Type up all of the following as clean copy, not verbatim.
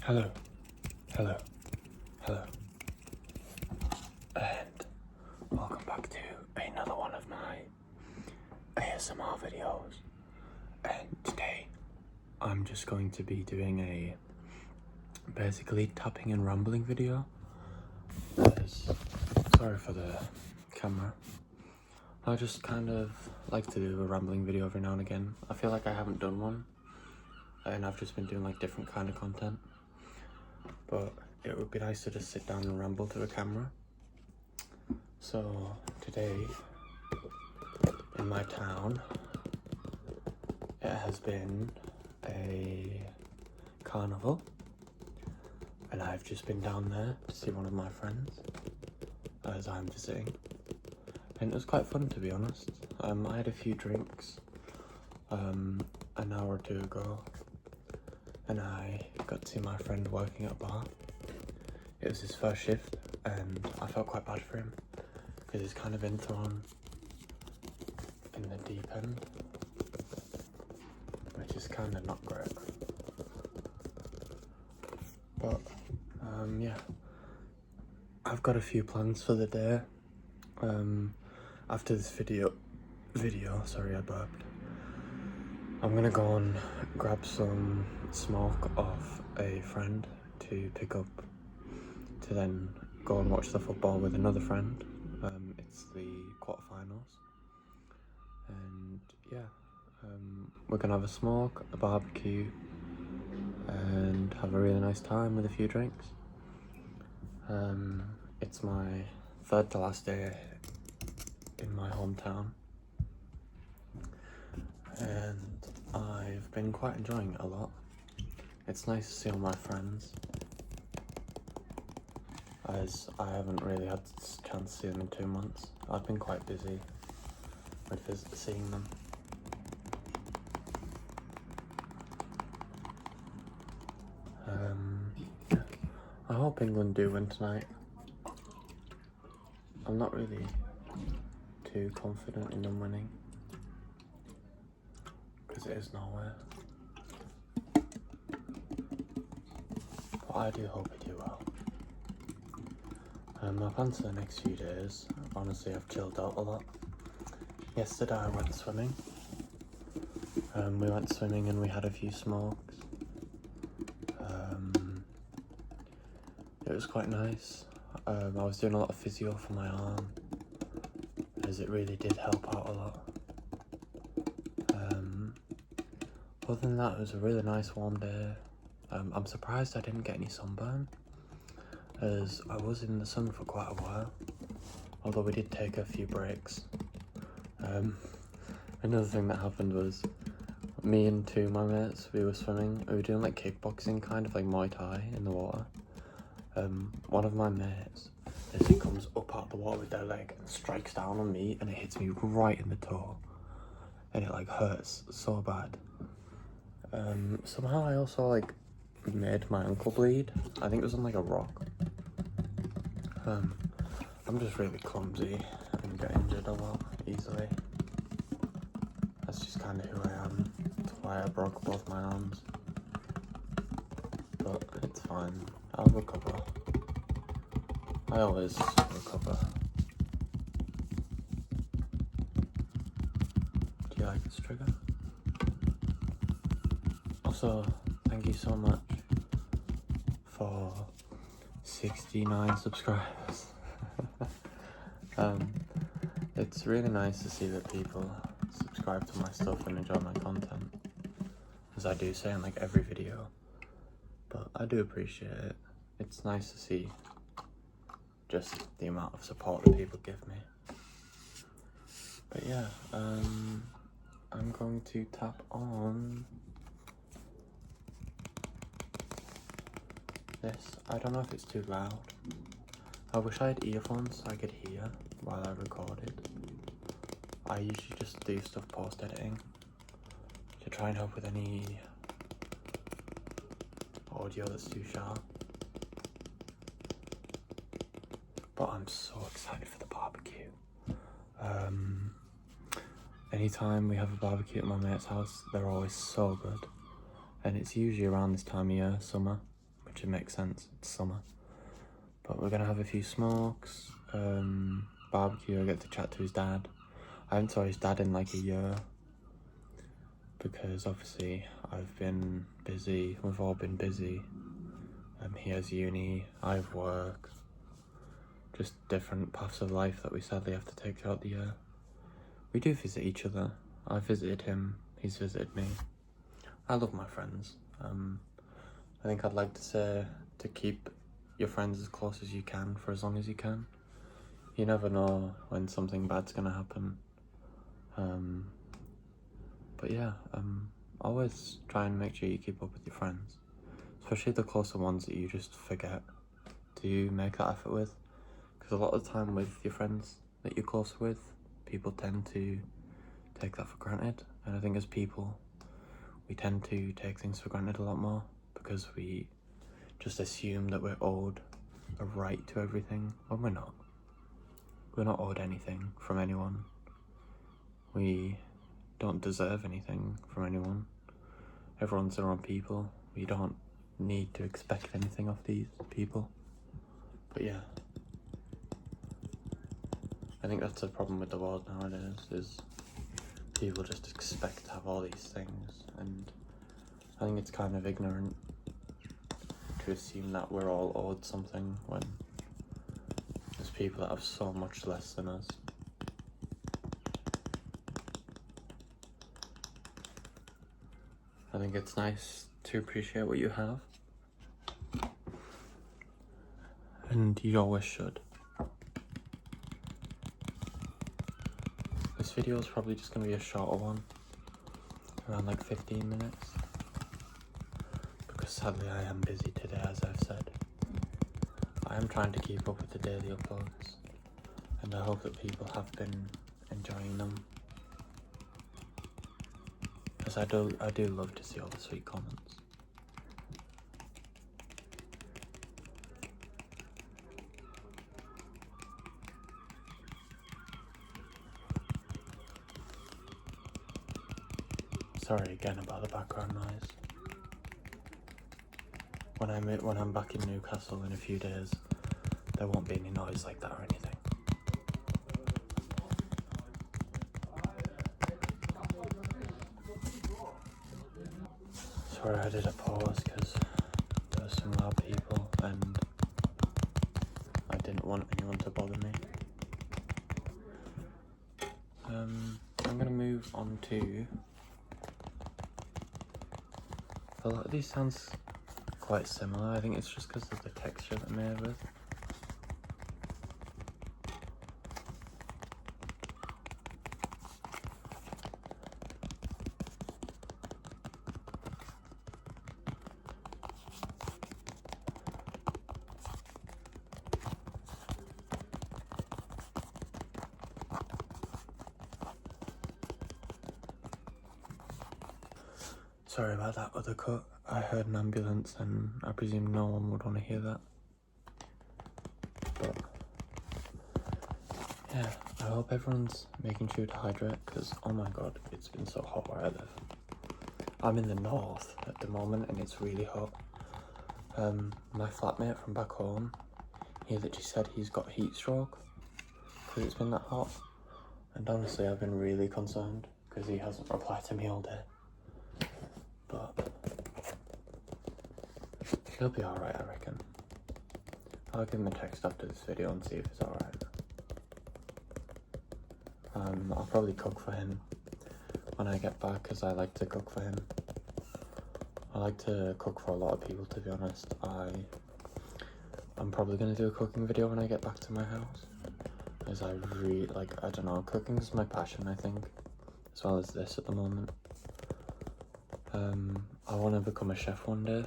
Hello, hello, hello, and welcome back to another one of my ASMR videos. And today I'm just going to be doing a basically tapping and rambling video. Sorry for the camera. I just kind of like to do a rambling video every now and again. I feel like I haven't done one, and I've just been doing like different kind of content. But it would be nice to just sit down and ramble to a camera. So today, in my town, it has been a carnival, and I've just been down there to see one of my friends as I'm visiting, and it was quite fun, to be honest. I had a few drinks an hour or two ago, and I got to see my friend working at a bar. It was his first shift, and I felt quite bad for him because he's kind of been thrown in the deep end, which is kind of not great. But yeah, I've got a few plans for the day. After this video, sorry I burped. I'm gonna go and grab some smoke off a friend to pick up, to then go and watch the football with another friend. It's the quarterfinals, and yeah, we're gonna have a smoke, a barbecue, and have a really nice time with a few drinks. It's my third to last day in my hometown, and I've been quite enjoying it a lot. It's nice to see all my friends, as I haven't really had a chance to see them in 2 months. I've been quite busy with seeing them. I hope England do win tonight. I'm not really too confident in them winning, because it is nowhere. But I do hope we do well. My plans for the next few days, honestly, I've chilled out a lot. Yesterday I went swimming. We went swimming and we had a few smokes. It was quite nice. I was doing a lot of physio for my arm, as it really did help out a lot. Other than that, it was a really nice warm day. I'm surprised I didn't get any sunburn, as I was in the sun for quite a while, although we did take a few breaks. Another thing that happened was, me and two of my mates, we were swimming. We were doing like kickboxing, kind of like Muay Thai in the water. One of my mates, as he comes up out of the water with their leg and strikes down on me, and it hits me right in the toe, and it like hurts so bad. Somehow I also like made my ankle bleed. I think it was on like a rock. I'm just really clumsy and get injured a lot easily. That's just kind of who I am. That's why I broke both my arms. But it's fine. I'll recover. I always recover. Do you like this trigger? Also, thank you so much for 69 subscribers. It's really nice to see that people subscribe to my stuff and enjoy my content, as I do say in like every video. But I do appreciate it. It's nice to see just the amount of support that people give me. But yeah, I'm going to tap on this. I don't know if it's too loud. I wish I had earphones so I could hear while I recorded. I usually just do stuff post-editing to try and help with any audio that's too sharp. But I'm so excited for the barbecue. Anytime we have a barbecue at my mate's house, they're always so good. And it's usually around this time of year, summer, which it makes sense, it's summer. But we're gonna have a few smokes, barbecue. I get to chat to his dad. I haven't saw his dad in like a year because obviously I've been busy, we've all been busy. He has uni, I have work, just different paths of life that we sadly have to take throughout the year. We do visit each other. I visited him, he's visited me. I love my friends. I think I'd like to say to keep your friends as close as you can for as long as you can. You never know when something bad's gonna happen. But yeah, always try and make sure you keep up with your friends, especially the closer ones that you just forget to make that effort with. Because a lot of the time with your friends that you're close with, people tend to take that for granted. And I think as people, we tend to take things for granted a lot more because we just assume that we're owed a right to everything when we're not. We're not owed anything from anyone. We don't deserve anything from anyone. Everyone's their own people. We don't need to expect anything of these people. But yeah, I think that's the problem with the world nowadays, is people just expect to have all these things, and I think it's kind of ignorant to assume that we're all owed something when there's people that have so much less than us. I think it's nice to appreciate what you have, and you always should. This video is probably just going to be a shorter one, around like 15 minutes, because sadly I am busy today, as I've said. I am trying to keep up with the daily uploads, and I hope that people have been enjoying them, because I do love to see all the sweet comments. Sorry again about the background noise. When I'm back in Newcastle in a few days, there won't be any noise like that or anything. Sorry I did a pause because there were some loud people and I didn't want anyone to bother me. I'm gonna move on to... A lot of these sounds quite similar. I think it's just because of the texture that they're made with. Sorry about that other cut. I heard an ambulance and I presume no one would want to hear that. But yeah, I hope everyone's making sure to hydrate because oh my god, it's been so hot where I live. I'm in the north at the moment and it's really hot. My flatmate from back home, he literally said he's got heat stroke because it's been that hot. And honestly, I've been really concerned because he hasn't replied to me all day. But he'll be alright, I reckon. I'll give him a text after this video and see if it's alright. I'll probably cook for him when I get back because I like to cook for him. I like to cook for a lot of people, to be honest. I'm probably going to do a cooking video when I get back to my house. As I really, I don't know, cooking is my passion, I think, as well as this at the moment. I want to become a chef one day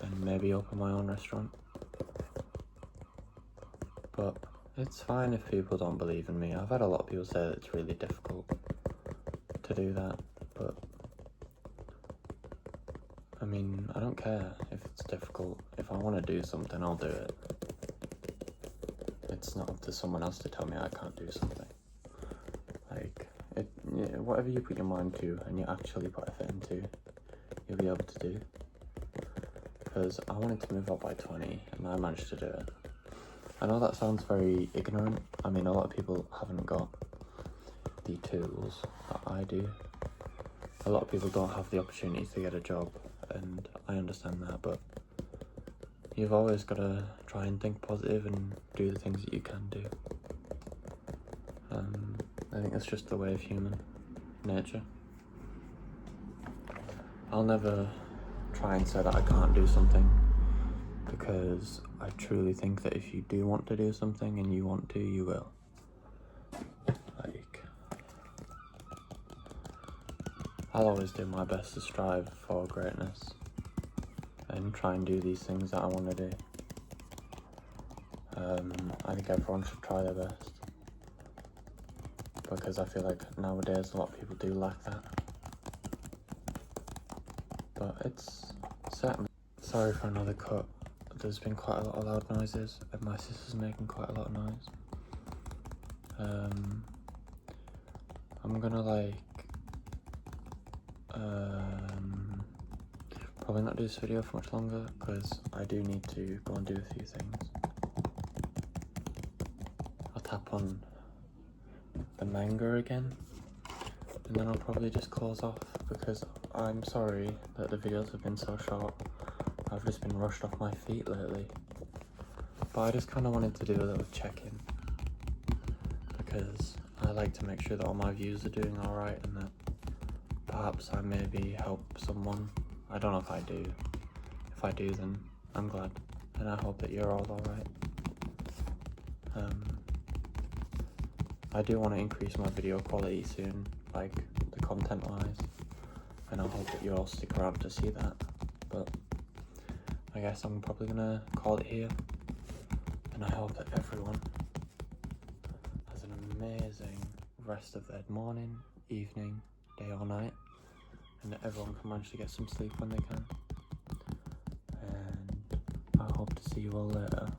and maybe open my own restaurant. But it's fine if people don't believe in me. I've had a lot of people say that it's really difficult to do that, but I mean, I don't care if it's difficult. If I want to do something, I'll do it. It's not up to someone else to tell me I can't do something. Whatever you put your mind to and you actually put effort into, you'll be able to do. because I wanted to move out by 20 and I managed to do it. I know that sounds very ignorant. I mean, a lot of people haven't got the tools that I do. A lot of people don't have the opportunity to get a job, and I understand that, but you've always got to try and think positive and do the things that you can do. I think that's just the way of human nature. I'll never try and say that I can't do something, because I truly think that if you do want to do something and you want to, you will. Like, I'll always do my best to strive for greatness and try and do these things that I want to do. I think everyone should try their best, because I feel like nowadays a lot of people do lack that. But it's certainly... Sorry for another cut. There's been quite a lot of loud noises, and my sister's making quite a lot of noise. I'm gonna probably not do this video for much longer, because I do need to go and do a few things. I'll tap on the manga again, and then I'll probably just close off, because I'm sorry that the videos have been so short. I've just been rushed off my feet lately, but I just kind of wanted to do a little check-in, because I like to make sure that all my views are doing alright, and that perhaps I maybe help someone. I don't know if I do. If I do, then I'm glad, and I hope that you're all alright. I do want to increase my video quality soon, like the content wise, and I hope that you all stick around to see that. But I guess I'm probably gonna call it here, and I hope that everyone has an amazing rest of their morning, evening, day or night, and that everyone can manage to get some sleep when they can. And I hope to see you all later.